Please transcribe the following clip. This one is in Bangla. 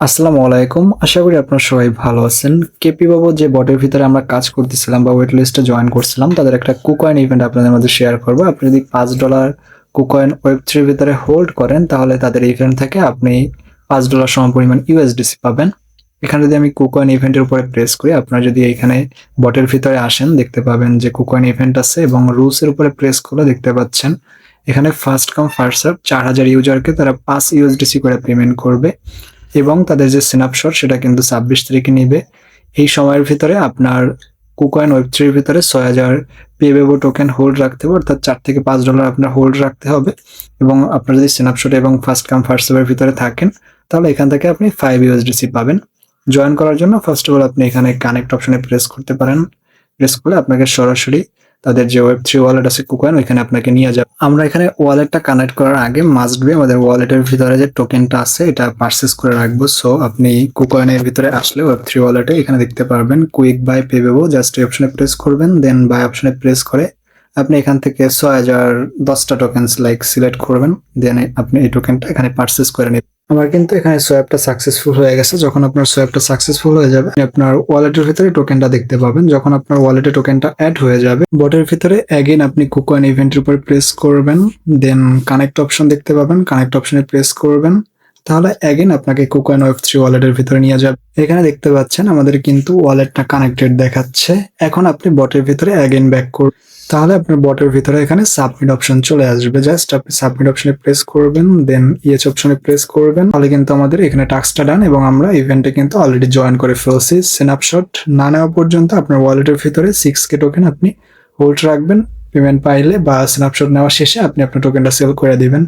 আসসালামু আলাইকুম। আশা করি আপনারা সবাই ভালো আছেন। কেপি বাবু যে বটের ভিতরে আমরা কাজ করতেছিলাম বা ওয়েট লিস্টে জয়েন করছিলাম, তাদের একটা কুকয়েন ইভেন্ট আপনাদের মধ্যে শেয়ার করব। আপনি যদি $5 কুকয়েন ওয়েব3 এর ভিতরে হোল্ড করেন, তাহলে তাদের ইভেন্ট থেকে আপনি $5 সমপরিমাণ ইউএসডিসি পাবেন। এখানে যদি আমি কুকয়েন ইভেন্টের উপরে প্রেস করি, আপনারা যদি এখানে বটের ভিতরে আসেন, দেখতে পাবেন যে কুকয়েন ইভেন্ট আছে এবং রুলস এর উপরে প্রেস করলে দেখতে পাচ্ছেন এখানে ফার্স্ট কাম ফার্স্ট সার্ভ 4000 ইউজারকে তারা 5 ইউএসডিসি করে পেমেন্ট করবে এবং তাদের যে স্ন্যাপশট সেটা কিন্তু 26 তারিখে নিবে। এই সময়ের ভিতরে আপনার কুকয়েন ওয়েব3 এর ভিতরে 6000 পেবেবো টোকেন হোল্ড রাখতে হবে, অর্থাৎ $4 থেকে $5 আপনার হোল্ড রাখতে হবে। এবং আপনার যদি স্ন্যাপশট এবং ফার্স্ট কাম ফার্স্ট সার্ভের ভিতরে থাকেন, তাহলে এখান থেকে আপনি 5 ইউএসডিসি পাবেন। জয়েন করার জন্য ফার্স্ট অফ অল আপনি এখানে কানেক্ট অপশনে প্রেস করতে পারেন। প্রেস করলে আপনাকে সরাসরি তাদের যে ওয়েব3 ওয়ালেট আছে কুকয়েন, ওইখানে আপনাকে নিয়ে যাবে। আমরা এখানে ওয়ালেটটা কানেক্ট করার আগে মাস্ট বি আমাদের ওয়ালেটের ভিতরে যে টোকেনটা আছে এটা পারচেজ করে রাখবো। সো আপনি কুকয়েনের ভিতরে আসলে ওয়েব3 ওয়ালেটে এখানে দেখতে পারবেন কুইক বাই পেবেবো, জাস্ট এই অপশনে প্রেস করবেন, দেন বাই অপশনে প্রেস করে আপনি এখান থেকে 6010টা টোকেনস লাইক সিলেক্ট করবেন, দেন আপনি এই টোকেনটা এখানে পারচেজ করে নেবেন। আমার কিন্তু এখানে সোয়াপটা সাকসেসফুল হয়ে গেছে। যখন আপনার সোয়াপটা সাকসেসফুল হয়ে যাবে, আপনি আপনার ওয়ালেটের ভিতরে টোকেনটা দেখতে পাবেন। যখন আপনার ওয়ালেটে টোকেনটা অ্যাড হয়ে যাবে, বটের ভিতরে অ্যাগেন আপনি কুকয়েন ইভেন্টের উপর প্রেস করবেন, দেন কানেক্ট অপশন দেখতে পাবেন, কানেক্ট অপশনে প্রেস করবেন, তাহলে অ্যাগেন আপনাকে কুকয়েন ওয়েব3 ওয়ালেটের ভিতরে নিয়ে যাবে। এখানে দেখতে পাচ্ছেন আমাদের কিন্তু ওয়ালেটটা কানেক্টেড দেখাচ্ছে। এখন আপনি বটের ভিতরে অ্যাগেন ব্যাক করবেন, তাহলে আপনার বটের ভিতরে এখানে সাবমিট অপশন চলে আসবে। জাস্ট আপনি সাবমিট অপশনে প্রেস করবেন, দেন ইয়েচ অপশনে প্রেস করবেন, তাহলে কিন্তু আমাদের এখানে টাস্কটা ডান এবং আমরা ইভেন্টে কিন্তু অলরেডি জয়েন করে ফেলছি। স্ন্যাপশট না নেওয়া পর্যন্ত আপনার ওয়ালেটের ভিতরে 6K টোকেন আপনি হোল্ড রাখবেন। পেমেন্ট পাইলে বা স্ন্যাপশট নেওয়া শেষে আপনি আপনার টোকেনটা সেল করে দিবেন।